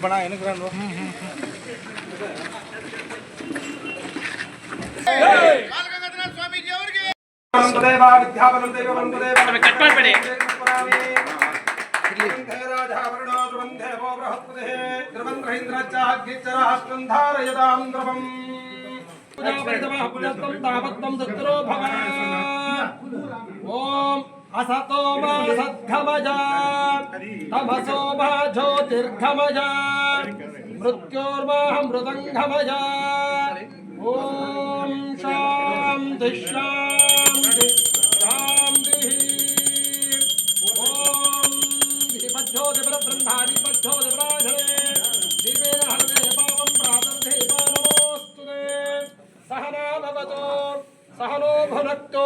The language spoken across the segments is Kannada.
ಬಣ ಏನಕ್ಕೆ ನಾನು ಸ್ವಾಮೀಜಿ ಅವರಿಗೆ ವಿದ್ಯಾಬಲಂ ದೈವಬಲಂ ಕಟ್ ಮಾಡಬೇಡಿ ओम असतो मा सद्गमय तमसो मा ज्योतिर्गमय मृत्योर्मामृतंगमय ओम शांति शांति शांति ओम दीपज्योतिर्ब्रह्मादि पज्योतिर्ब्राह्मणे दीपेन हरते पावं प्रातर्थे नमोस्तुते सहना भवतु सहनो भुनक्तु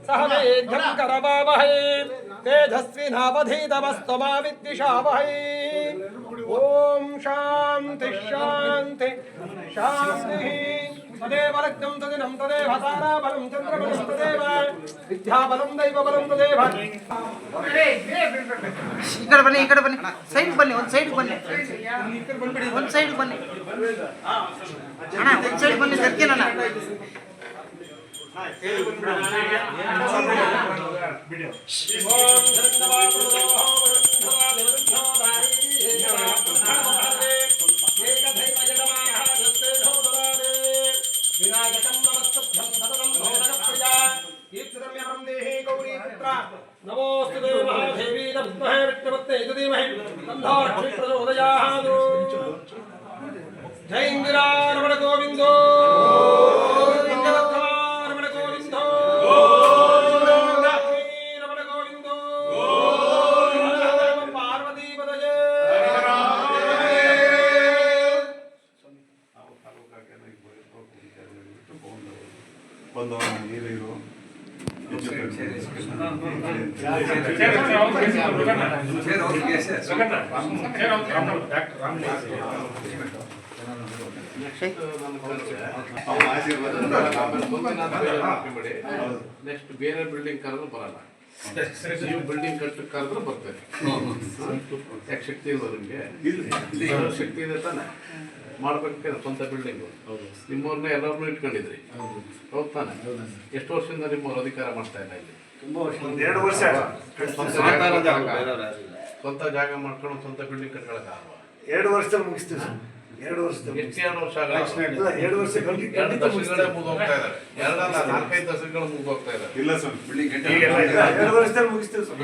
सह वीर्यं करवावहै तेजस्विनावधीतमस्तु मा विद्विषावहै ओम शांति शांति शांति तदेव लग्नं तदिनं तदेव ताराबलं चन्द्रबलं तदेव विद्याबलं दैवबलं तदेव इकड़े बन्नी सैड बन्नी ಒಂದು ಸೈಡ್ ಬನ್ನಿ ಒಂದು ಸೈಡ್ ಬನ್ನಿ ಅಣ್ಣ ಒಂದು ಸೈಡ್ ಬನ್ನಿ ಸರ್ಕೇನ ಅಣ್ಣ नमोस्तुते महादेवी नमस्ते विष्णुपत्ते यदीमहि तन्नाक्षि प्रचोदयात् जय इंदिरारमण गोविंदो इंदिरत्वरमण गोविंदो लक्ष्मीरमण गोविंदो पार्वती पदये ನೆಕ್ಸ್ಟ್ ಬೇರೆ ಬಿಲ್ಡಿಂಗ್ ಕರೆದ್ರು ಬರಲ್ಲ ನೀವು ಬಿಲ್ಡಿಂಗ್ ಕಟ್ಟಕ್ಕೆ ಕರೆದ್ರು ಬರ್ತಾರೆ ಯಾಕೆ ಶಕ್ತಿ ಇಲ್ಲ ನಿಮಗೆ ಶಕ್ತಿ ಇದೆ ತಾನೆ ಮಾಡ್ಬೇಕೆ ಸ್ವಂತ ಬಿಲ್ಡಿಂಗು ನಿಮ್ಮವ್ರನ್ನ ಎಲ್ಲರನ್ನೂ ಇಟ್ಕೊಂಡಿದ್ರಿ ಹೌದು ತಾನೆ ಎಷ್ಟು ವರ್ಷದಿಂದ ನಿಮ್ಮವ್ರು ಅಧಿಕಾರ ಮಾಡ್ತಾ ಇಲ್ಲ ಇಲ್ಲಿ ಸ್ವಂತ ಜಾಗ ಮಾಡ್ಕೊಂಡು ಸ್ವಂತ ಬಿಲ್ಡಿಂಗ್ ಕಟ್ಕೊಳಕ್ಕಾಗಲ್ವಾ 2 ವರ್ಷದಲ್ಲಿ ಮುಗಿಸ್ತೀವಿ ಸರ್ 2 ವರ್ಷದಲ್ಲಿ ಎಷ್ಟು 2 ವರ್ಷ ಆಗಲ್ಲ 2 ವರ್ಷ ಎರಡು ದಶಕಗಳೇ ಮುಗಿದೋಗ್ತಾ ಇದ್ದಾರೆ ಎರಡಲ್ಲ 4-5 ದಶಕಗಳು ಮುಗಿದೋಗ್ತಾ ಇದ್ದಾರೆ ಇಲ್ಲ ಸರ್ ಬಿಲ್ಡಿಂಗ್ 2 ವರ್ಷದಲ್ಲಿ ಮುಗಿಸ್ತೀವಿ ಸರ್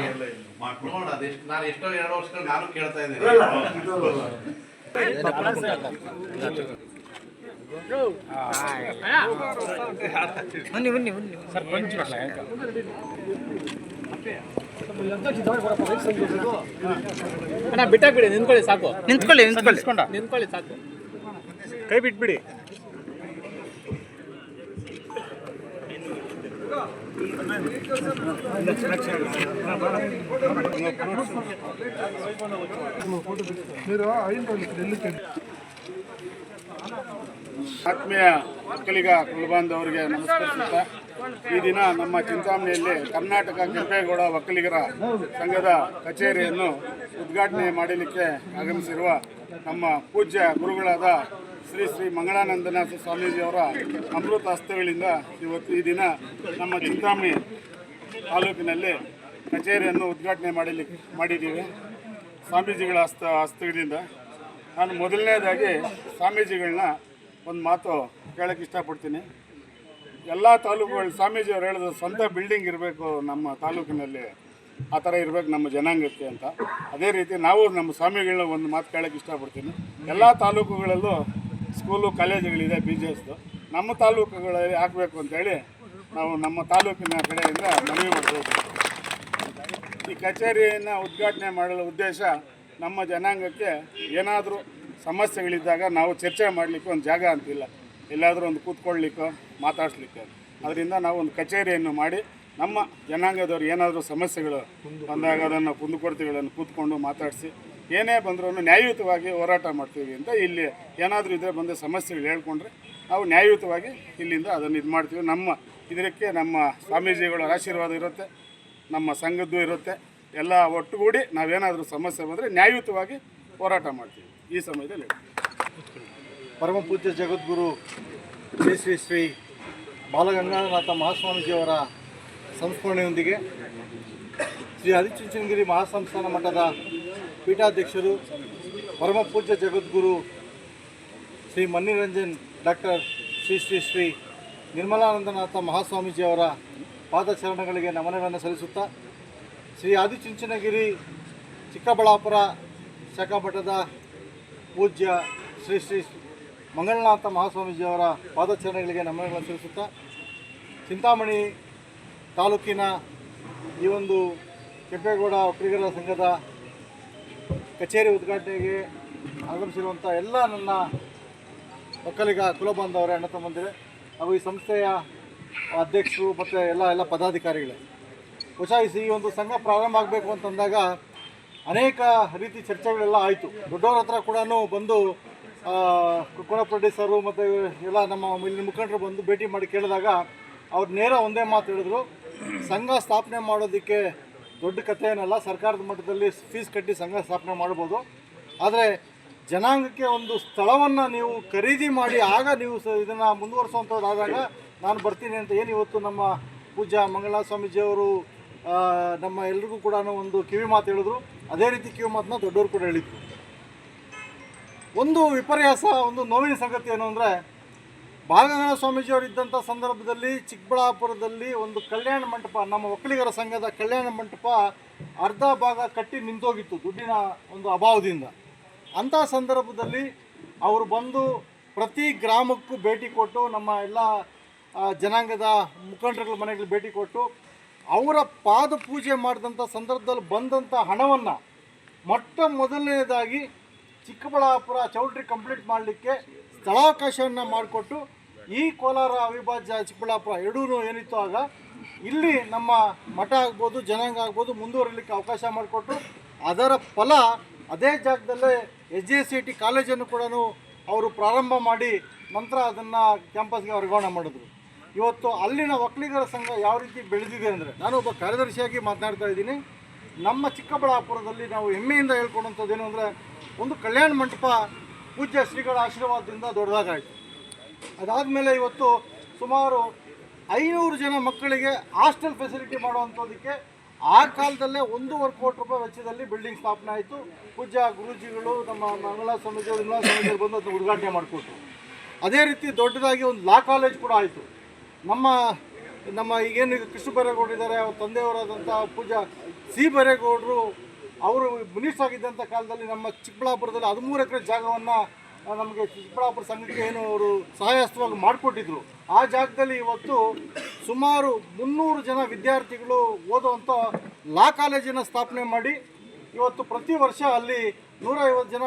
ನೋಡ ಅದೆಷ್ಟು ನಾನು ಎಷ್ಟೋ 2 ವರ್ಷಗಳು ನಾನು ಕೇಳ್ತಾ ಇದ್ದೀನಿ ಬನ್ನಿ ಬನ್ನಿ ಬನ್ನಿ ಸರ್ ಪಂಚ್ ಅಣ್ಣ ಬಿಟ್ಟಾಕ್ಬಿಡಿ ನಿಂತ್ಕೊಳ್ಳಿ ಸಾಕು ನಿಂತ್ಕೊಳ್ಳಿ ಸಾಕು ಕೈ ಬಿಟ್ಬಿಡಿ ಆತ್ಮೀಯ ಒಕ್ಕಲಿಗ ಕುಲಬಾಂಧವರಿಗೆ ನಮಸ್ಕರಿಸುತ್ತಾ ಈ ದಿನ ನಮ್ಮ ಚಿಂತಾಮಣಿಯಲ್ಲಿ ಕರ್ನಾಟಕ ಕೆಂಪೇಗೌಡ ಒಕ್ಕಲಿಗರ ಸಂಘದ ಕಚೇರಿಯನ್ನು ಉದ್ಘಾಟನೆ ಮಾಡಲಿಕ್ಕೆ ಆಗಮಿಸಿರುವ ನಮ್ಮ ಪೂಜ್ಯ ಗುರುಗಳಾದ ಶ್ರೀ ಶ್ರೀ ಮಂಗಳಾನಂದನಾಥ ಸ್ವಾಮೀಜಿಯವರ ಅಮೃತ ಹಸ್ತಗಳಿಂದ ಇವತ್ತು ಈ ದಿನ ನಮ್ಮ ಚಿಂತಾಮಣಿ ತಾಲೂಕಿನಲ್ಲಿ ಕಚೇರಿಯನ್ನು ಉದ್ಘಾಟನೆ ಮಾಡಿದ್ದೀವಿ ಸ್ವಾಮೀಜಿಗಳ ಹಸ್ತಗಳಿಂದ. ನಾನು ಮೊದಲನೇದಾಗಿ ಸ್ವಾಮೀಜಿಗಳನ್ನ ಒಂದು ಮಾತು ಕೇಳೋಕ್ಕೆ ಇಷ್ಟಪಡ್ತೀನಿ. ಎಲ್ಲ ತಾಲೂಕುಗಳು ಸ್ವಾಮೀಜಿಯವರು ಹೇಳಿದ್ರು ಸ್ವಂತ ಬಿಲ್ಡಿಂಗ್ ಇರಬೇಕು ನಮ್ಮ ತಾಲೂಕಿನಲ್ಲಿ, ಆ ಥರ ಇರಬೇಕು ನಮ್ಮ ಜನಾಂಗಕ್ಕೆ ಅಂತ. ಅದೇ ರೀತಿ ನಾವು ನಮ್ಮ ಸ್ವಾಮಿಗಳನ್ನ ಒಂದು ಮಾತು ಕೇಳೋಕ್ಕೆ ಇಷ್ಟಪಡ್ತೀನಿ. ಎಲ್ಲ ತಾಲೂಕುಗಳಲ್ಲೂ ಸ್ಕೂಲು ಕಾಲೇಜುಗಳಿದೆ BJSದು, ನಮ್ಮ ತಾಲೂಕುಗಳಲ್ಲಿ ಹಾಕಬೇಕು ಅಂತೇಳಿ ನಾವು ನಮ್ಮ ತಾಲೂಕಿನ ಕಡೆಯಿಂದ ಮನವಿ ಮಾಡ್ಬೋದು. ಈ ಕಚೇರಿಯನ್ನು ಉದ್ಘಾಟನೆ ಮಾಡಲು ಉದ್ದೇಶ ನಮ್ಮ ಜನಾಂಗಕ್ಕೆ ಏನಾದರೂ ಸಮಸ್ಯೆಗಳಿದ್ದಾಗ ನಾವು ಚರ್ಚೆ ಮಾಡಲಿಕ್ಕೆ ಒಂದು ಜಾಗ ಅಂತಿಲ್ಲ, ಎಲ್ಲಾದರೂ ಒಂದು ಕೂತ್ಕೊಳ್ಳಿಕ್ಕೋ ಮಾತಾಡಿಸ್ಲಿಕ್ಕೆ. ಅದರಿಂದ ನಾವು ಒಂದು ಕಚೇರಿಯನ್ನು ಮಾಡಿ ನಮ್ಮ ಜನಾಂಗದವ್ರು ಏನಾದರೂ ಸಮಸ್ಯೆಗಳು ಬಂದಾಗ ಅದನ್ನು ಕುಂದುಕೊರತೆಗಳನ್ನು ಕೂತ್ಕೊಂಡು ಮಾತಾಡಿಸಿ ಏನೇ ಬಂದರೂ ನ್ಯಾಯಯುತವಾಗಿ ಹೋರಾಟ ಮಾಡ್ತೀವಿ ಅಂತ. ಇಲ್ಲಿ ಏನಾದರೂ ಇದ್ದರೆ ಬಂದ ಸಮಸ್ಯೆಗಳು ಹೇಳ್ಕೊಂಡ್ರೆ ನಾವು ನ್ಯಾಯಯುತವಾಗಿ ಇಲ್ಲಿಂದ ಅದನ್ನು ಇದು ಮಾಡ್ತೀವಿ. ಇದಕ್ಕೆ ನಮ್ಮ ಸ್ವಾಮೀಜಿಗಳ ಆಶೀರ್ವಾದ ಇರುತ್ತೆ, ನಮ್ಮ ಸಂಘದ್ದು ಇರುತ್ತೆ. ಎಲ್ಲ ಒಟ್ಟುಗೂಡಿ ನಾವೇನಾದರೂ ಸಮಸ್ಯೆ ಬಂದರೆ ನ್ಯಾಯಯುತವಾಗಿ ಹೋರಾಟ ಮಾಡ್ತೀವಿ. ಈ ಸಮಯದಲ್ಲಿ ಪರಮ ಪೂಜ್ಯ ಜಗದ್ಗುರು ಶ್ರೀ ಶ್ರೀ ಶ್ರೀ ಬಾಲಗಂಗಾಧರನಾಥ ಮಹಾಸ್ವಾಮೀಜಿಯವರ ಸಂಸ್ಮರಣೆಯೊಂದಿಗೆ ಶ್ರೀ ಆದಿಚುಂಚನಗಿರಿ ಮಹಾಸಂಸ್ಥಾನ ಮಠದ ಪೀಠಾಧ್ಯಕ್ಷರು ಪರಮ ಪೂಜ್ಯ ಜಗದ್ಗುರು ಶ್ರೀ ಮನ್ನಿರಂಜನ್ ಡಾಕ್ಟರ್ ಶ್ರೀ ಶ್ರೀ ಶ್ರೀ ನಿರ್ಮಲಾನಂದನಾಥ ಮಹಾಸ್ವಾಮೀಜಿಯವರ ಪಾದಚರಣಗಳಿಗೆ ನಮನಗಳನ್ನು ಸಲ್ಲಿಸುತ್ತಾ ಶ್ರೀ ಆದಿಚುಂಚನಗಿರಿ ಚಿಕ್ಕಬಳ್ಳಾಪುರ ಶಾಖಾ ಮಠದ ಪೂಜ್ಯ ಶ್ರೀ ಶ್ರೀ ಮಂಗಳನಾಥ ಮಹಾಸ್ವಾಮೀಜಿಯವರ ಪಾದಚರಣೆಗಳಿಗೆ ನಮನಗಳನ್ನು ಸಲ್ಲಿಸುತ್ತಾ ಚಿಂತಾಮಣಿ ತಾಲೂಕಿನ ಈ ಒಂದು ಕೆಂಪೇಗೌಡ ಒಕ್ಕಲಿಗರ ಸಂಘದ ಕಚೇರಿ ಉದ್ಘಾಟನೆಗೆ ಆಗಮಿಸಿರುವಂಥ ಎಲ್ಲ ನನ್ನ ಒಕ್ಕಲಿಗ ಕುಲಬಾಂಧವರೇ, ಅಣ್ಣ ತಮ್ಮಂದಿರೇ ಹಾಗೂ ಈ ಸಂಸ್ಥೆಯ ಅಧ್ಯಕ್ಷರು ಮತ್ತು ಎಲ್ಲ ಪದಾಧಿಕಾರಿಗಳೇ. ಬಹುಶಃ ಈ ಒಂದು ಸಂಘ ಪ್ರಾರಂಭ ಆಗಬೇಕು ಅಂತಂದಾಗ ಅನೇಕ ರೀತಿ ಚರ್ಚೆಗಳೆಲ್ಲ ಆಯಿತು. ದೊಡ್ಡವ್ರ ಹತ್ರ ಕೂಡ ಬಂದು ಕುಣ ಪ್ರೊಡ್ಯೂಸರು ಮತ್ತು ಎಲ್ಲ ನಮ್ಮ ಇಲ್ಲಿನ ಮುಖಂಡರು ಬಂದು ಭೇಟಿ ಮಾಡಿ ಕೇಳಿದಾಗ ಅವ್ರು ನೇರ ಒಂದೇ ಮಾತು ಹೇಳಿದ್ರು, ಸಂಘ ಸ್ಥಾಪನೆ ಮಾಡೋದಕ್ಕೆ ದೊಡ್ಡ ಕಥೆ ಏನಲ್ಲ, ಸರ್ಕಾರದ ಮಟ್ಟದಲ್ಲಿ ಫೀಸ್ ಕಟ್ಟಿ ಸಂಘ ಸ್ಥಾಪನೆ ಮಾಡ್ಬೋದು, ಆದರೆ ಜನಾಂಗಕ್ಕೆ ಒಂದು ಸ್ಥಳವನ್ನು ನೀವು ಖರೀದಿ ಮಾಡಿ ಆಗ ನೀವು ಇದನ್ನು ಮುಂದುವರಿಸುವಂಥದ್ದಾದಾಗ ನಾನು ಬರ್ತೀನಿ ಅಂತ ಏನು ಇವತ್ತು ನಮ್ಮ ಪೂಜ್ಯ ಮಂಗಳನಾಥ ಸ್ವಾಮೀಜಿಯವರು ನಮ್ಮ ಎಲ್ರಿಗೂ ಕೂಡ ಒಂದು ಕಿವಿ ಮಾತು ಹೇಳಿದ್ರು. ಅದೇ ರೀತಿ ಕಿವಿ ಮಾತನ್ನ ದೊಡ್ಡವರು ಕೂಡ ಹೇಳಿದ್ರು. ಒಂದು ವಿಪರ್ಯಾಸ, ಒಂದು ನೋವಿನ ಸಂಗತಿ ಏನು ಅಂದರೆ, ಬಾಲಗಂಗಾಧರ ಸ್ವಾಮೀಜಿಯವರು ಇದ್ದಂಥ ಸಂದರ್ಭದಲ್ಲಿ ಚಿಕ್ಕಬಳ್ಳಾಪುರದಲ್ಲಿ ಒಂದು ಕಲ್ಯಾಣ ಮಂಟಪ, ನಮ್ಮ ಒಕ್ಕಲಿಗರ ಸಂಘದ ಕಲ್ಯಾಣ ಮಂಟಪ ಅರ್ಧ ಭಾಗ ಕಟ್ಟಿ ನಿಂತೋಗಿತ್ತು ದುಡ್ಡಿನ ಒಂದು ಅಭಾವದಿಂದ. ಅಂಥ ಸಂದರ್ಭದಲ್ಲಿ ಅವರು ಬಂದು ಪ್ರತಿ ಗ್ರಾಮಕ್ಕೂ ಭೇಟಿ ಕೊಟ್ಟು ನಮ್ಮ ಎಲ್ಲ ಜನಾಂಗದ ಮುಖಂಡರುಗಳ ಮನೆಗಳಿಗೆ ಭೇಟಿ ಕೊಟ್ಟು ಅವರ ಪಾದ ಪೂಜೆ ಮಾಡಿದಂಥ ಸಂದರ್ಭದಲ್ಲಿ ಬಂದಂಥ ಹಣವನ್ನು ಮೊಟ್ಟ ಮೊದಲನೇದಾಗಿ ಚಿಕ್ಕಬಳ್ಳಾಪುರ ಚೌಲ್ಟ್ರಿ ಕಂಪ್ಲೀಟ್ ಮಾಡಲಿಕ್ಕೆ ಸ್ಥಳಾವಕಾಶವನ್ನು ಮಾಡಿಕೊಟ್ಟು ಈ ಕೋಲಾರ ಅವಿಭಾಜ್ಯ ಚಿಕ್ಕಬಳ್ಳಾಪುರ ಎರಡೂ ಏನಿತ್ತು ಆಗ ಇಲ್ಲಿ ನಮ್ಮ ಮಠ ಆಗ್ಬೋದು ಜನಾಂಗ ಆಗ್ಬೋದು ಮುಂದುವರಿಲಿಕ್ಕೆ ಅವಕಾಶ ಮಾಡಿಕೊಟ್ಟು ಅದರ ಫಲ ಅದೇ ಜಾಗದಲ್ಲೇ SJCT ಕಾಲೇಜನ್ನು ಕೂಡ ಅವರು ಪ್ರಾರಂಭ ಮಾಡಿ ನಂತರ ಅದನ್ನು ಕ್ಯಾಂಪಸ್ಗೆ ವರ್ಗಾವಣೆ ಮಾಡಿದ್ರು. ಇವತ್ತು ಅಲ್ಲಿನ ಒಕ್ಕಲಿಗರ ಸಂಘ ಯಾವ ರೀತಿ ಬೆಳೆದಿದೆ ಅಂದರೆ, ನಾನು ಒಬ್ಬ ಕಾರ್ಯದರ್ಶಿಯಾಗಿ ಮಾತನಾಡ್ತಾ ಇದ್ದೀನಿ. ನಮ್ಮ ಚಿಕ್ಕಬಳ್ಳಾಪುರದಲ್ಲಿ ನಾವು ಹೆಮ್ಮೆಯಿಂದ ಹೇಳ್ಕೊಡುವಂಥದ್ದೇನು ಅಂದರೆ, ಒಂದು ಕಲ್ಯಾಣ ಮಂಟಪ ಪೂಜ್ಯ ಶ್ರೀಗಳ ಆಶೀರ್ವಾದದಿಂದ ದೊಡ್ಡದಾಗಾಯಿತು. ಅದಾದಮೇಲೆ ಇವತ್ತು ಸುಮಾರು 500 ಜನ ಮಕ್ಕಳಿಗೆ ಹಾಸ್ಟೆಲ್ ಫೆಸಿಲಿಟಿ ಮಾಡುವಂಥದ್ದಕ್ಕೆ ಆ ಕಾಲದಲ್ಲೇ 1.5 ಕೋಟಿ ರೂಪಾಯಿ ವೆಚ್ಚದಲ್ಲಿ ಬಿಲ್ಡಿಂಗ್ ಸ್ಥಾಪನೆ ಆಯಿತು. ಪೂಜ್ಯ ಗುರೂಜಿಗಳು ನಮ್ಮ ಮಂಗಳನಾಥ ಸ್ವಾಮೀಜಿಯವರು ನಿರ್ಮಲಾ ಸ್ವಾಮೀಜಿಯವರು ಬಂದು ಅದನ್ನು ಉದ್ಘಾಟನೆ ಮಾಡಿಕೊಟ್ರು. ಅದೇ ರೀತಿ ದೊಡ್ಡದಾಗಿ ಒಂದು ಲಾ ಕಾಲೇಜ್ ಕೂಡ ಆಯಿತು. ನಮ್ಮ ಈಗೇನು ಕೃಷ್ಣ ಬೈರೇಗೌಡರು ಇದ್ದಾರೆ, ಅವ್ರ ತಂದೆಯವರಾದಂಥ ಪೂಜ್ಯ ಸಿ ಬೈರೇಗೌಡರು ಅವರು ಮಿನಿಸ್ಟರ್ ಆಗಿದ್ದಂಥ ಕಾಲದಲ್ಲಿ ನಮ್ಮ ಚಿಕ್ಕಬಳ್ಳಾಪುರದಲ್ಲಿ 13 ಎಕರೆ ಜಾಗವನ್ನು ನಮಗೆ ಚಿಕ್ಕಬಳ್ಳಾಪುರ ಸಂಘಕ್ಕೆ ಏನು ಅವರು ಸಹಾಯಸ್ಥವಾಗಿ ಮಾಡಿಕೊಟ್ಟಿದ್ರು. ಆ ಜಾಗದಲ್ಲಿ ಇವತ್ತು ಸುಮಾರು 300 ಜನ ವಿದ್ಯಾರ್ಥಿಗಳು ಓದುವಂಥ ಲಾ ಕಾಲೇಜನ್ನು ಸ್ಥಾಪನೆ ಮಾಡಿ ಇವತ್ತು ಪ್ರತಿ ವರ್ಷ ಅಲ್ಲಿ 150 ಜನ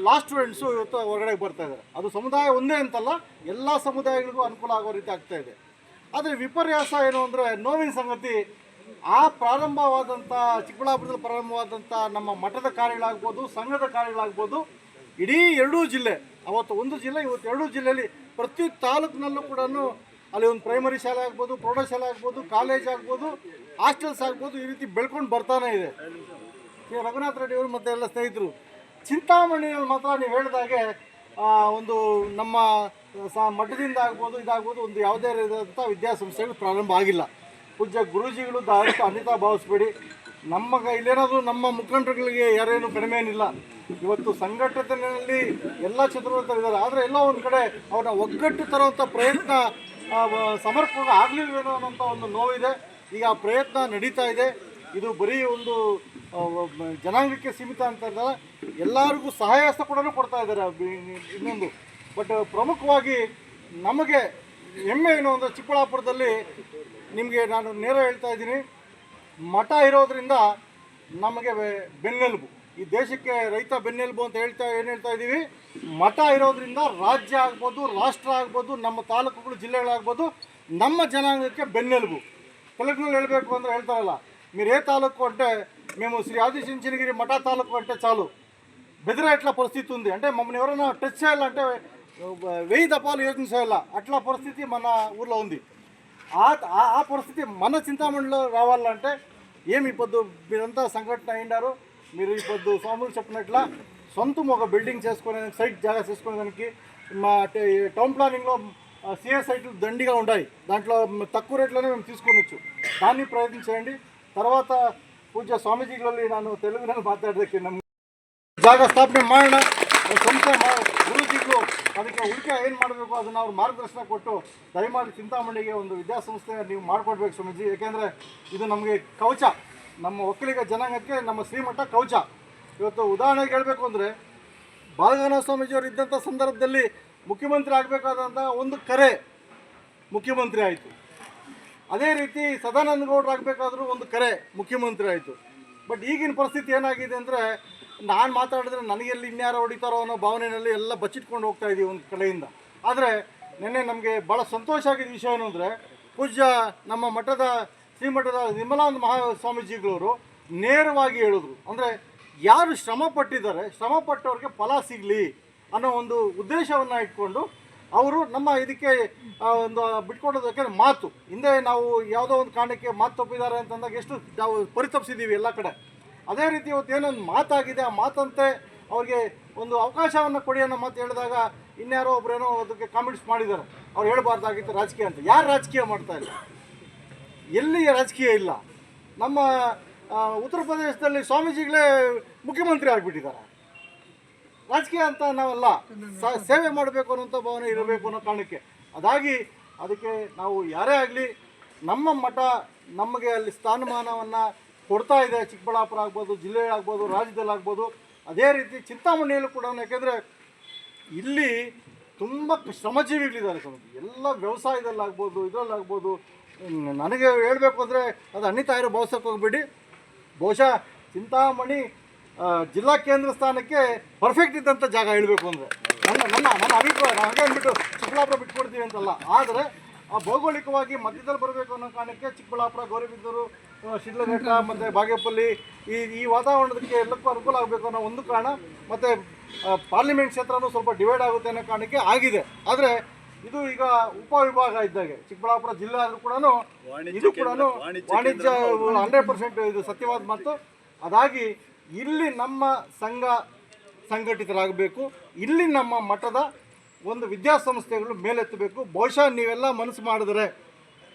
ಲಾ ಸ್ಟೂಡೆಂಟ್ಸು ಇವತ್ತು ಹೊರಗಡೆ ಬರ್ತಾ ಇದ್ದಾರೆ. ಅದು ಸಮುದಾಯ ಒಂದೇ ಅಂತಲ್ಲ, ಎಲ್ಲ ಸಮುದಾಯಗಳಿಗೂ ಅನುಕೂಲ ಆಗೋ ರೀತಿ ಆಗ್ತಾ ಇದೆ. ಆದರೆ ವಿಪರ್ಯಾಸ ಏನು ಅಂದರೆ, ನೋವಿನ ಸಂಗತಿ, ಆ ಪ್ರಾರಂಭವಾದಂಥ ಚಿಕ್ಕಬಳ್ಳಾಪುರದಲ್ಲಿ ಪ್ರಾರಂಭವಾದಂಥ ನಮ್ಮ ಮಠದ ಕಾರ್ಯಗಳಾಗ್ಬೋದು, ಸಂಘದ ಕಾರ್ಯಗಳಾಗ್ಬೋದು, ಇಡೀ 2 ಜಿಲ್ಲೆ, ಅವತ್ತು ಒಂದು ಜಿಲ್ಲೆ, ಇವತ್ತು 2 ಜಿಲ್ಲೆಯಲ್ಲಿ ಪ್ರತಿ ತಾಲೂಕಿನಲ್ಲೂ ಕೂಡ ಅಲ್ಲಿ ಒಂದು ಪ್ರೈಮರಿ ಶಾಲೆ ಆಗ್ಬೋದು, ಪ್ರೌಢಶಾಲೆ ಆಗ್ಬೋದು, ಕಾಲೇಜ್ ಆಗ್ಬೋದು, ಹಾಸ್ಟೆಲ್ಸ್ ಆಗ್ಬೋದು, ಈ ರೀತಿ ಬೆಳ್ಕೊಂಡು ಬರ್ತಾನೆ ಇದೆ. ರಘುನಾಥ್ ರೆಡ್ಡಿ ಅವರು ಮತ್ತು ಎಲ್ಲ ಸ್ನೇಹಿತರು ಚಿಂತಾಮಣಿಯಲ್ಲಿ ಮಾತ್ರ ನೀವು ಹೇಳಿದಾಗೆ ಒಂದು ನಮ್ಮ ಮಠದಿಂದ ಆಗ್ಬೋದು ಇದಾಗ್ಬೋದು ಒಂದು ಯಾವುದೇ ರೀತಿಯಾದಂಥ ವಿದ್ಯಾಸಂಸ್ಥೆಗಳು ಪ್ರಾರಂಭ ಆಗಿಲ್ಲ. ಪೂಜ್ಯ ಗುರೂಜಿಗಳು ದಯವಿಟ್ಟು ಅನ್ಯತಾ ಭಾವಿಸ್ಬೇಡಿ. ಇಲ್ಲೇನಾದರೂ ನಮ್ಮ ಮುಖಂಡರುಗಳಿಗೆ ಯಾರೇನು ಕಡಿಮೆ ಏನಿಲ್ಲ. ಇವತ್ತು ಸಂಘಟನೆಯಲ್ಲಿ ಎಲ್ಲ ಚತುರರಿದ್ದಾರೆ, ಆದರೆ ಎಲ್ಲೋ ಒಂದು ಕಡೆ ಅವ್ರನ್ನ ಒಗ್ಗಟ್ಟು ತರುವಂಥ ಪ್ರಯತ್ನ ಸಮರ್ಪಕ ಆಗಲಿಲ್ವೇನೋ ಅನ್ನೋಂಥ ಒಂದು ನೋವಿದೆ. ಈಗ ಆ ಪ್ರಯತ್ನ ನಡೀತಾ ಇದೆ. ಇದು ಬರೀ ಒಂದು ಜನಾಂಗಕ್ಕೆ ಸೀಮಿತ ಅಂತಂದ್ರೆ ಎಲ್ಲರಿಗೂ ಸಹಾಯಹಸ್ತ ಕೂಡ ಕೊಡ್ತಾ ಇದ್ದಾರೆ ಇನ್ನೊಂದು. ಬಟ್ ಪ್ರಮುಖವಾಗಿ ನಮಗೆ ಹೆಮ್ಮೆ ಏನು ಅಂದರೆ, ಚಿಕ್ಕಬಳ್ಳಾಪುರದಲ್ಲಿ ನಿಮಗೆ ನಾನು ನೇರ ಹೇಳ್ತಾ ಇದ್ದೀನಿ, ಮಠ ಇರೋದ್ರಿಂದ ನಮಗೆ ಬೆನ್ನೆಲುಬು, ಈ ದೇಶಕ್ಕೆ ರೈತ ಬೆನ್ನೆಲುಬು ಅಂತ ಏನು ಹೇಳ್ತಾ ಇದ್ದೀವಿ. ಮಠ ಇರೋದ್ರಿಂದ ರಾಜ್ಯ ಆಗ್ಬೋದು, ರಾಷ್ಟ್ರ ಆಗ್ಬೋದು, ನಮ್ಮ ತಾಲೂಕುಗಳು ಜಿಲ್ಲೆಗಳಾಗ್ಬೋದು, ನಮ್ಮ ಜನಾಂಗಕ್ಕೆ ಬೆನ್ನೆಲುಬು. ತೆಲುಗಿನಲ್ಲಿ ಹೇಳಬೇಕು ಅಂದರೆ ಹೇಳ್ತಾರಲ್ಲ, మీరు ఏ తాలూకు అంటే మేము శ్రీ ఆదిచುంచనగిరి మఠ తాలూకు అంటే చాలు బెదిరేట్ల పరిస్థితి ఉంది. అంటే మమ్మల్ని ఎవరైనా టచ్ చేయాలంటే 1000 దఫాలు యోచన చేయాల, అట్లా పరిస్థితి మన ఊర్లో ఉంది. ఆ పరిస్థితి మన చింతామణిలో రావాలంటే ఏమి ఇప్పుడు మీరంతా సంఘటన అయినారు. మీరు ఇప్పుడు స్వాములు చెప్పినట్ల సొంతం ఒక బిల్డింగ్ చేసుకునేదానికి సైట్ జాగా చేసుకునేదానికి మా టౌన్ ప్లానింగ్లో సిఎస్ సైట్లు దండిగా ఉంటాయి, దాంట్లో తక్కువ రేట్లోనే మేము తీసుకొనొచ్చు, దాన్ని ಪ್ರಯತ್ನಿಸೇಂಡಿ. తర్వాత ಪೂಜ್ಯ ಸ್ವಾಮೀಜಿಗಳಲ್ಲಿ ನಾನು ತೆಲುಗಿನಲ್ಲಿ ಮಾತಾಡೋದಕ್ಕೆ ನಮ್ಮ ಜಾಗ ಸ್ಥಾಪನೆ ಮಾಡೋಣ, ಸ್ವಂತ ಗುರುಜಿಗಳು ಅದಕ್ಕೆ ಉಳಿಕೆ ಏನು ಮಾಡಬೇಕು ಅದನ್ನು ಅವ್ರು ಮಾರ್ಗದರ್ಶನ ಕೊಟ್ಟು ದಯಮಾಡಿ ಚಿಂತಾಮಣಿಗೆ ಒಂದು ವಿದ್ಯಾಸಂಸ್ಥೆ ನೀವು ಮಾಡಿಕೊಡ್ಬೇಕು ಸ್ವಾಮೀಜಿ. ಏಕೆಂದರೆ ಇದು ನಮಗೆ ಕವಚ, ನಮ್ಮ ಒಕ್ಕಲಿಗ ಜನಾಂಗಕ್ಕೆ ನಮ್ಮ ಶ್ರೀಮಠ ಕವಚ. ಇವತ್ತು ಉದಾಹರಣೆಗೆ ಹೇಳಬೇಕು ಅಂದರೆ ಬಾಲಗಂಗಾಧರ ಸ್ವಾಮೀಜಿಯವರು ಇದ್ದಂಥ ಸಂದರ್ಭದಲ್ಲಿ ಮುಖ್ಯಮಂತ್ರಿ ಆಗಬೇಕಾದಂಥ ಒಂದು ಕರೆ ಮುಖ್ಯಮಂತ್ರಿ ಆಯಿತು. ಅದೇ ರೀತಿ ಸದಾನಂದ ಗೌಡರು ಆಗಬೇಕಾದ್ರೂ ಒಂದು ಕರೆ ಮುಖ್ಯಮಂತ್ರಿ ಆಯಿತು. ಬಟ್ ಈಗಿನ ಪರಿಸ್ಥಿತಿ ಏನಾಗಿದೆ ಅಂದರೆ ನಾನು ಮಾತಾಡಿದ್ರೆ ನನಗೆಲ್ಲಿ ಇನ್ಯಾರೋ ಹೊಡಿತಾರೋ ಅನ್ನೋ ಭಾವನೆಯಲ್ಲಿ ಎಲ್ಲ ಬಚ್ಚಿಟ್ಕೊಂಡು ಹೋಗ್ತಾ ಇದ್ದೀವಿ ಒಂದು ಕಡೆಯಿಂದ. ಆದರೆ ನಿನ್ನೆ ನಮಗೆ ಭಾಳ ಸಂತೋಷ ಆಗಿದ್ದ ವಿಷಯ ಏನು ಅಂದರೆ ಪೂಜ್ಯ ನಮ್ಮ ಮಠದ ಶ್ರೀಮಠದ ನಿರ್ಮಲಾನಂದ ಮಹಾಸ್ವಾಮೀಜಿಗಳವರು ನೇರವಾಗಿ ಹೇಳಿದ್ರು, ಅಂದರೆ ಯಾರು ಶ್ರಮ ಪಟ್ಟಿದ್ದಾರೆ ಶ್ರಮಪಟ್ಟವ್ರಿಗೆ ಫಲ ಸಿಗಲಿ ಅನ್ನೋ ಒಂದು ಉದ್ದೇಶವನ್ನು ಇಟ್ಕೊಂಡು ಅವರು ನಮ್ಮ ಇದಕ್ಕೆ ಒಂದು ಬಿಟ್ಕೊಡೋದಕ್ಕೆ ಮಾತು ಹಿಂದೆ ನಾವು ಯಾವುದೋ ಒಂದು ಕಾರಣಕ್ಕೆ ಮಾತು ತಪ್ಪಿದ್ದಾರೆ ಅಂತಂದಾಗ ಎಷ್ಟು ನಾವು ಪರಿತಪ್ಪಿಸಿದ್ದೀವಿ ಎಲ್ಲ ಕಡೆ. ಅದೇ ರೀತಿ ಇವತ್ತು ಏನೊಂದು ಮಾತಾಗಿದೆ, ಆ ಮಾತಂತೆ ಅವ್ರಿಗೆ ಒಂದು ಅವಕಾಶವನ್ನು ಕೊಡಿ ಅನ್ನೋ ಮಾತು ಹೇಳಿದಾಗ ಇನ್ಯಾರೋ ಒಬ್ಬರೇನೋ ಅದಕ್ಕೆ ಕಾಮೆಂಟ್ಸ್ ಮಾಡಿದ್ದಾರೆ, ಅವ್ರು ಹೇಳ್ಬಾರ್ದಾಗಿತ್ತು ರಾಜಕೀಯ ಅಂತ. ಯಾರು ರಾಜಕೀಯ ಮಾಡ್ತಾ ಇಲ್ಲ? ಎಲ್ಲಿ ರಾಜಕೀಯ ಇಲ್ಲ. ನಮ್ಮ ಉತ್ತರ ಪ್ರದೇಶದಲ್ಲಿ ಸ್ವಾಮೀಜಿಗಳೇ ಮುಖ್ಯಮಂತ್ರಿ ಆಗಿಬಿಟ್ಟಿದ್ದಾರೆ. ರಾಜಕೀಯ ಅಂತ ನಾವಲ್ಲ, ಸೇವೆ ಮಾಡಬೇಕು ಅನ್ನೋಂಥ ಭಾವನೆ ಇರಬೇಕು ಅನ್ನೋ ಕಾರಣಕ್ಕೆ ಅದಾಗಿ ಅದಕ್ಕೆ ನಾವು ಯಾರೇ ಆಗಲಿ ನಮ್ಮ ಮಠ ನಮಗೆ ಅಲ್ಲಿ ಸ್ಥಾನಮಾನವನ್ನು ಕೊಡ್ತಾ ಇದೆ. ಚಿಕ್ಕಬಳ್ಳಾಪುರ ಆಗ್ಬೋದು, ಜಿಲ್ಲೆ ಆಗ್ಬೋದು, ರಾಜ್ಯದಲ್ಲಾಗ್ಬೋದು, ಅದೇ ರೀತಿ ಚಿಂತಾಮಣಿಯಲ್ಲೂ ಕೂಡ. ಯಾಕೆಂದರೆ ಇಲ್ಲಿ ತುಂಬ ಶ್ರಮಜೀವಿಗಳಿದ್ದಾರೆ ಸ್ವಾಮೀಜಿ, ಎಲ್ಲ ವ್ಯವಸಾಯದಲ್ಲಾಗ್ಬೋದು, ಇದರಲ್ಲಾಗ್ಬೋದು. ನನಗೆ ಹೇಳಬೇಕು ಅಂದರೆ ಅದು ಅನ್ಯತಾ ಭಾವಿಸೋಕೆ ಹೋಗ್ಬೇಡಿ. ಬಹುಶಃ ಚಿಂತಾಮಣಿ ಜಿಲ್ಲಾ ಕೇಂದ್ರ ಸ್ಥಾನಕ್ಕೆ ಪರ್ಫೆಕ್ಟ್ ಇದ್ದಂಥ ಜಾಗ ಹೇಳಬೇಕು ಅಂದರೆ ನನ್ನ ಅಭಿಪ್ರಾಯ. ನಾವು ಹಾಗೆ ಅಂದ್ಬಿಟ್ಟು ಚಿಕ್ಕಬಳ್ಳಾಪುರ ಬಿಟ್ಕೊಡ್ತೀವಿ ಅಂತಲ್ಲ, ಆದರೆ ಆ ಭೌಗೋಳಿಕವಾಗಿ ಮಧ್ಯದಲ್ಲಿ ಬರಬೇಕು ಅನ್ನೋ ಕಾರಣಕ್ಕೆ ಚಿಕ್ಕಬಳ್ಳಾಪುರ, ಗೌರಿಬಿದೂರು, ಶಿಡ್ಲಘಟ್ಟ ಮತ್ತು ಬಾಗೇಪಲ್ಲಿ ಈ ವಾತಾವರಣದಕ್ಕೆ ಎಲ್ಲಕ್ಕೂ ಅನುಕೂಲ ಆಗಬೇಕು ಅನ್ನೋ ಒಂದು ಕಾರಣ, ಮತ್ತು ಪಾರ್ಲಿಮೆಂಟ್ ಕ್ಷೇತ್ರನೂ ಸ್ವಲ್ಪ ಡಿವೈಡ್ ಆಗುತ್ತೆ ಅನ್ನೋ ಕಾರಣಕ್ಕೆ ಆಗಿದೆ. ಆದರೆ ಇದು ಈಗ ಉಪವಿಭಾಗ ಇದ್ದಾಗೆ ಚಿಕ್ಕಬಳ್ಳಾಪುರ ಜಿಲ್ಲೆ ಆದರೂ ಕೂಡ ಇದು ಕೂಡ ವಾಣಿಜ್ಯ 100% ಇದು ಸತ್ಯವಾದ ಮಾತು. ಅದಾಗಿ ಇಲ್ಲಿ ನಮ್ಮ ಸಂಘ ಸಂಘಟಿತರಾಗಬೇಕು, ಇಲ್ಲಿ ನಮ್ಮ ಮಠದ ಒಂದು ವಿದ್ಯಾಸಂಸ್ಥೆಗಳು ಮೇಲೆತ್ತಬೇಕು. ಬಹುಶಃ ನೀವೆಲ್ಲ ಮನಸ್ಸು ಮಾಡಿದ್ರೆ,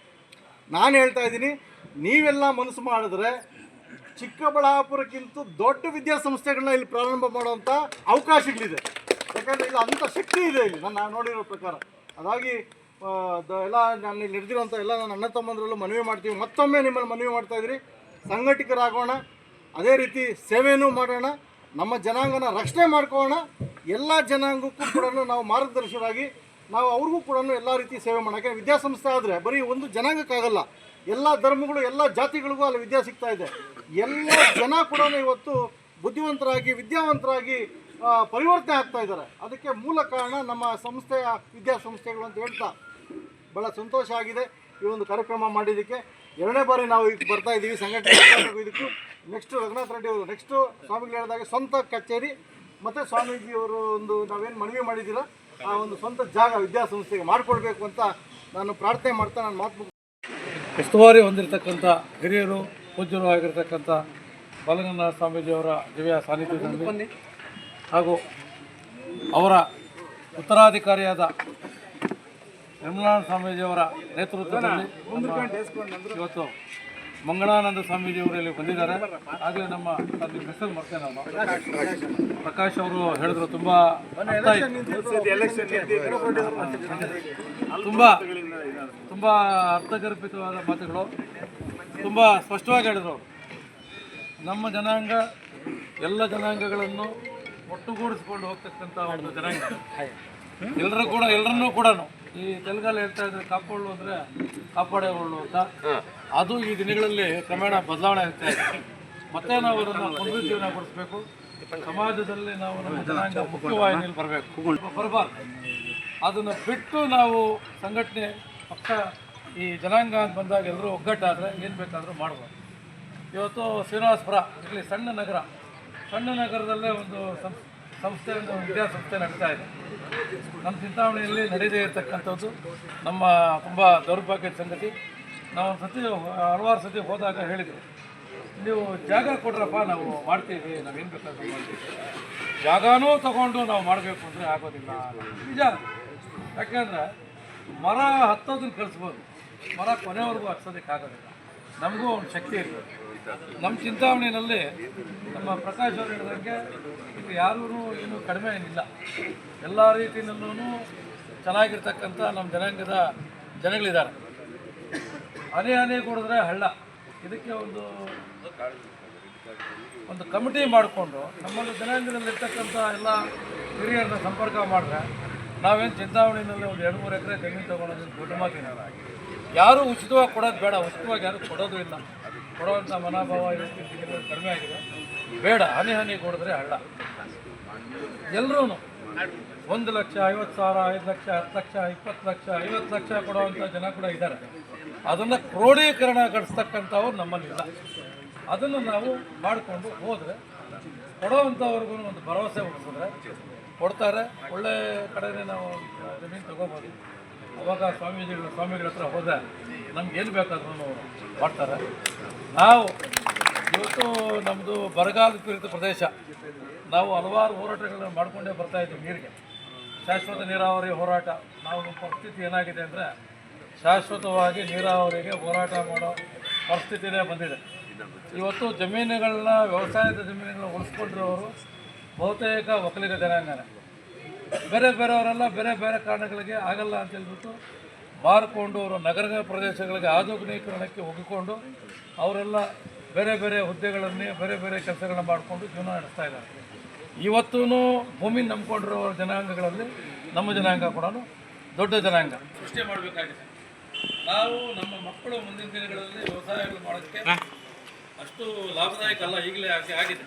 ನಾನು ಹೇಳ್ತಾ ಇದ್ದೀನಿ, ನೀವೆಲ್ಲ ಮನಸ್ಸು ಮಾಡಿದ್ರೆ ಚಿಕ್ಕಬಳ್ಳಾಪುರಕ್ಕಿಂತ ದೊಡ್ಡ ವಿದ್ಯಾಸಂಸ್ಥೆಗಳನ್ನ ಇಲ್ಲಿ ಪ್ರಾರಂಭ ಮಾಡುವಂಥ ಅವಕಾಶಗಳಿದೆ. ಯಾಕಂದರೆ ಇಲ್ಲಿ ಅಂಥ ಶಕ್ತಿ ಇದೆ ಇಲ್ಲಿ ನಾನು ನೋಡಿರೋ ಪ್ರಕಾರ. ಅದಾಗಿ ಎಲ್ಲ ನಾನು ಇಲ್ಲಿ ನಡೆದಿರೋಂಥ ಎಲ್ಲ ನನ್ನ ಅಣ್ಣ ತಮ್ಮಂದ್ರಲ್ಲೂ ಮನವಿ ಮಾಡ್ತೀವಿ. ಮತ್ತೊಮ್ಮೆ ನಿಮ್ಮಲ್ಲಿ ಮನವಿ ಮಾಡ್ತಾಯಿದ್ರಿ, ಸಂಘಟಿತರಾಗೋಣ, ಅದೇ ರೀತಿ ಸೇವೆಯೂ ಮಾಡೋಣ, ನಮ್ಮ ಜನಾಂಗನ ರಕ್ಷಣೆ ಮಾಡ್ಕೊಳ್ಳೋಣ. ಎಲ್ಲ ಜನಾಂಗಕ್ಕೂ ಕೂಡ ನಾವು ಮಾರ್ಗದರ್ಶಕರಾಗಿ ನಾವು ಅವ್ರಿಗೂ ಕೂಡ ಎಲ್ಲ ರೀತಿ ಸೇವೆ ಮಾಡೋಣ. ಯಾಕೆಂದರೆ ವಿದ್ಯಾಸಂಸ್ಥೆ ಆದರೆ ಬರೀ ಒಂದು ಜನಾಂಗಕ್ಕಾಗಲ್ಲ, ಎಲ್ಲ ಧರ್ಮಗಳು, ಎಲ್ಲ ಜಾತಿಗಳಿಗೂ ಅಲ್ಲಿ ವಿದ್ಯೆ ಸಿಗ್ತಾ ಇದೆ. ಎಲ್ಲ ಜನ ಕೂಡ ಇವತ್ತು ಬುದ್ಧಿವಂತರಾಗಿ, ವಿದ್ಯಾವಂತರಾಗಿ ಪರಿವರ್ತನೆ ಆಗ್ತಾ ಇದ್ದಾರೆ. ಅದಕ್ಕೆ ಮೂಲ ಕಾರಣ ನಮ್ಮ ಸಂಸ್ಥೆಯ ವಿದ್ಯಾಸಂಸ್ಥೆಗಳು ಅಂತ ಹೇಳ್ತಾ ಭಾಳ ಸಂತೋಷ ಆಗಿದೆ ಈ ಒಂದು ಕಾರ್ಯಕ್ರಮ ಮಾಡಿದ್ದಕ್ಕೆ. 2ನೇ ಬಾರಿ ನಾವು ಈಗ ಬರ್ತಾ ಇದ್ದೀವಿ ಸಂಘಟನೆ ಇದಕ್ಕೂ. ನೆಕ್ಸ್ಟು ರಘುನಾಥ್ ರೆಡ್ಡಿ ಅವರು ನೆಕ್ಸ್ಟು ಸ್ವಾಮಿಗಳು ಹೇಳಿದಾಗ ಸ್ವಂತ ಕಚೇರಿ ಮತ್ತು ಸ್ವಾಮೀಜಿಯವರು ಒಂದು ನಾವೇನು ಮನವಿ ಮಾಡಿದ್ದೀರ ಆ ಒಂದು ಸ್ವಂತ ಜಾಗ ವಿದ್ಯಾಸಂಸ್ಥೆಗೆ ಮಾಡಿಕೊಡ್ಬೇಕು ಅಂತ ನಾನು ಪ್ರಾರ್ಥನೆ ಮಾಡ್ತಾ ನಾನು ಮಾತು ಉಸ್ತುವಾರಿ ಹೊಂದಿರತಕ್ಕಂಥ ಹಿರಿಯರು ಪೂಜ್ಯರು ಆಗಿರ್ತಕ್ಕಂಥ ಬಾಲಗಂಗಾಧರ ಸ್ವಾಮೀಜಿಯವರ ದಿವ್ಯ ಸಾನ್ನಿಧ್ಯದಲ್ಲಿ ಹಾಗೂ ಅವರ ಉತ್ತರಾಧಿಕಾರಿಯಾದ ನಿರ್ಮಲಾನಂದ ಸ್ವಾಮೀಜಿಯವರ ನೇತೃತ್ವದಲ್ಲಿ ಇವತ್ತು ಮಂಗಳಾನಂದ ಸ್ವಾಮೀಜಿಯವರು ಇಲ್ಲಿ ಬಂದಿದ್ದಾರೆ. ಹಾಗೆ ನಮ್ಮ ಹೆಸರು ಮರ್ತೇನೆ ನಾನು, ಪ್ರಕಾಶ್ ಅವರು ಹೇಳಿದ್ರು, ತುಂಬ ತುಂಬ ಅರ್ಥಗರ್ಭಿತವಾದ ಮಾತುಗಳು, ತುಂಬ ಸ್ಪಷ್ಟವಾಗಿ ಹೇಳಿದ್ರು. ನಮ್ಮ ಜನಾಂಗ ಎಲ್ಲ ಜನಾಂಗಗಳನ್ನು ಒಟ್ಟುಗೂಡಿಸ್ಕೊಂಡು ಹೋಗ್ತಕ್ಕಂಥ ಒಂದು ಜನಾಂಗ. ಎಲ್ಲರನ್ನೂ ಕೂಡ ಈ ತೆಲುಗಲ್ಲಿ ಹೇಳ್ತಾ ಇದ್ರೆ ಕಾಪಾಡು ಅಂದರೆ ಕಾಪಾಡೇಗಳು ಅಂತ, ಅದು ಈ ದಿನಗಳಲ್ಲಿ ಕ್ರಮೇಣ ಬದಲಾವಣೆ ಆಗ್ತಾ ಇದೆ. ಮತ್ತೆ ನಾವು ಅದನ್ನು ಪುನರುಜ್ಜೀವನಗೊಳಿಸಬೇಕು. ಸಮಾಜದಲ್ಲಿ ನಾವು ನಮ್ಮ ಜನಾಂಗ ಮುಖ್ಯವಾಹಿನಿಯಲ್ಲಿ ಬರಬಾರ್ದು. ಅದನ್ನು ಬಿಟ್ಟು ನಾವು ಸಂಘಟನೆ ಪಕ್ಷ ಈ ಜನಾಂಗ ಅಂತ ಬಂದಾಗ ಎಲ್ಲರೂ ಒಗ್ಗಟ್ಟಾದರೆ ಏನು ಬೇಕಾದರೂ ಮಾಡ್ಬೋದು. ಇವತ್ತು ಶ್ರೀನಿವಾಸಪುರ ಇಲ್ಲಿ ಸಣ್ಣ ನಗರದಲ್ಲೇ ಒಂದು ಸಂಸ್ಥೆ, ಒಂದು ವಿದ್ಯಾಸಂಸ್ಥೆ ನಡೀತಾ ಇದೆ. ನಮ್ಮ ಚಿಂತಾಮಣಿಯಲ್ಲಿ ನಡೀದೇ ಇರತಕ್ಕಂಥದ್ದು ನಮ್ಮ ತುಂಬ ದೌರ್ಭಾಗ್ಯದ ಸಂಗತಿ. ನಾವು ಹಲವಾರು ಸತಿ ಹೋದಾಗ ಹೇಳಿದರು, ನೀವು ಜಾಗ ಕೊಡ್ರಪ್ಪ, ನಾವು ಮಾಡ್ತೀವಿ, ನಾವೇನು ಬೇಕಾದ್ರೂ ಮಾಡ್ತೀವಿ. ಜಾಗನೂ ತಗೊಂಡು ನಾವು ಮಾಡಬೇಕು ಅಂದರೆ ಆಗೋದಿಲ್ಲ. ನಿಜ. ಯಾಕೆಂದರೆ ಮರ ಹತ್ತೋದನ್ನು ಕಳಿಸ್ಬೋದು, ಮರ ಕೊನೆವರೆಗೂ ಹತ್ಸೋದಕ್ಕೆ ಆಗೋದಿಲ್ಲ. ನಮಗೂ ಒಂದು ಶಕ್ತಿ ಇರ್ತದೆ. ನಮ್ಮ ಚಿಂತಾಮಣಿನಲ್ಲಿ ನಮ್ಮ ಪ್ರಕಾಶ್ ಅವರು ಹೇಳಿದಂಗೆ ಈಗ ಯಾರೂ ಏನು ಕಡಿಮೆ ಏನಿಲ್ಲ. ಎಲ್ಲ ರೀತಿಯಲ್ಲೂ ಚೆನ್ನಾಗಿರ್ತಕ್ಕಂಥ ನಮ್ಮ ಜನಾಂಗದ ಜನಗಳಿದ್ದಾರೆ. ಹನಿ ಕುಡಿದ್ರೆ ಹಳ್ಳ. ಇದಕ್ಕೆ ಒಂದು ಕಮಿಟಿ ಮಾಡಿಕೊಂಡು ನಮ್ಮಲ್ಲಿ ಜನಾಂಗದಲ್ಲಿರ್ತಕ್ಕಂಥ ಎಲ್ಲ ಹಿರಿಯರನ್ನ ಸಂಪರ್ಕ ಮಾಡಿದ್ರೆ ನಾವೇನು ಚಿಂತಾಮಣಿನಲ್ಲಿ ಒಂದು 2-3 ಎಕರೆ ಜಮೀನು ತೊಗೊಳೋದು ದೊಡ್ಡ ಮಾತಿನ. ಯಾರೂ ಉಚಿತವಾಗಿ ಕೊಡೋದು ಬೇಡ, ಉಚಿತವಾಗಿ ಯಾರೂ ಕೊಡೋದು ಇಲ್ಲ. ಕೊಡೋವಂಥ ಮನೋಭಾವ ಇವತ್ತಿನ ಕಡಿಮೆ ಆಗಿದೆ. ಬೇಡ, ಹನಿ ಕೊಡಿದ್ರೆ ಹಳ್ಳ. ಎಲ್ಲರೂ 1 ಲಕ್ಷ, 50,000, 5 ಲಕ್ಷ, 10 ಲಕ್ಷ, 20 ಲಕ್ಷ, 50 ಲಕ್ಷ ಕೊಡುವಂಥ ಜನ ಕೂಡ ಇದ್ದಾರೆ. ಅದನ್ನು ಕ್ರೋಢೀಕರಣಗೊಳಿಸ್ತಕ್ಕಂಥವ್ರು ನಮ್ಮಲ್ಲಿಲ್ಲ. ಅದನ್ನು ನಾವು ಮಾಡಿಕೊಂಡು ಹೋದರೆ ಕೊಡೋವಂಥವ್ರಿಗೂ ಒಂದು ಭರವಸೆ ಹುಟ್ಟಿಸಿದ್ರೆ ಕೊಡ್ತಾರೆ. ಒಳ್ಳೆ ಕಡೆನೇ ನಾವು ಜಮೀನು ತೊಗೋಬೋದು. ಅವಾಗ ಸ್ವಾಮಿಗಳ ಹತ್ರ ಹೋದರೆ ನಮ್ಗೇನು ಬೇಕಾದ್ರೂ ಮಾಡ್ತಾರೆ. ನಾವು ಇವತ್ತು ನಮ್ಮದು ಬರಗಾಲ ಪೀಡಿತ ಪ್ರದೇಶ. ನಾವು ಹಲವಾರು ಹೋರಾಟಗಳನ್ನು ಮಾಡಿಕೊಂಡೇ ಬರ್ತಾಯಿದ್ದೀವಿ. ನೀರಿಗೆ ಶಾಶ್ವತ ನೀರಾವರಿ ಹೋರಾಟ. ನಾವು ನಮ್ಮ ಪರಿಸ್ಥಿತಿ ಏನಾಗಿದೆ ಅಂದರೆ ಶಾಶ್ವತವಾಗಿ ನೀರಾವರಿಗೆ ಹೋರಾಟ ಮಾಡೋ ಪರಿಸ್ಥಿತಿನೇ ಬಂದಿದೆ. ಇವತ್ತು ಜಮೀನುಗಳನ್ನ, ವ್ಯವಸಾಯದ ಜಮೀನುಗಳನ್ನ ಉಳಿಸ್ಕೊಂಡಿರೋರು ಬಹುತೇಕ ಒಕ್ಕಲಿಗ ಜನಾಂಗನೇ. ಬೇರೆಯವರೆಲ್ಲ ಬೇರೆ ಕಾರಣಗಳಿಗೆ ಆಗಲ್ಲ ಅಂತ ಹೇಳ್ಬಿಟ್ಟು ಮಾರಿಕೊಂಡು ಅವರು ನಗರ ಪ್ರದೇಶಗಳಿಗೆ ಆಧುನೀಕರಣಕ್ಕೆ ಒಗ್ಗಿಕೊಂಡು ಅವರೆಲ್ಲ ಬೇರೆ ಹುದ್ದೆಗಳನ್ನೇ ಬೇರೆ ಕೆಲಸಗಳನ್ನ ಮಾಡಿಕೊಂಡು ಜೀವನ ನಡೆಸ್ತಾ ಇದ್ದಾರೆ. ಇವತ್ತೂ ಭೂಮಿ ನಂಬ್ಕೊಂಡಿರೋ ಜನಾಂಗಗಳಲ್ಲಿ ನಮ್ಮ ಜನಾಂಗ ಕೂಡ ದೊಡ್ಡ ಜನಾಂಗ. ಸೃಷ್ಟಿ ಮಾಡಬೇಕಾಗಿದೆ. ನಾವು ನಮ್ಮ ಮಕ್ಕಳು ಮುಂದಿನ ದಿನಗಳಲ್ಲಿ ವ್ಯವಸಾಯಗಳು ಮಾಡೋಕ್ಕೆ ಅಷ್ಟು ಲಾಭದಾಯಕ ಅಲ್ಲ, ಈಗಲೇ ಆಗಿದೆ.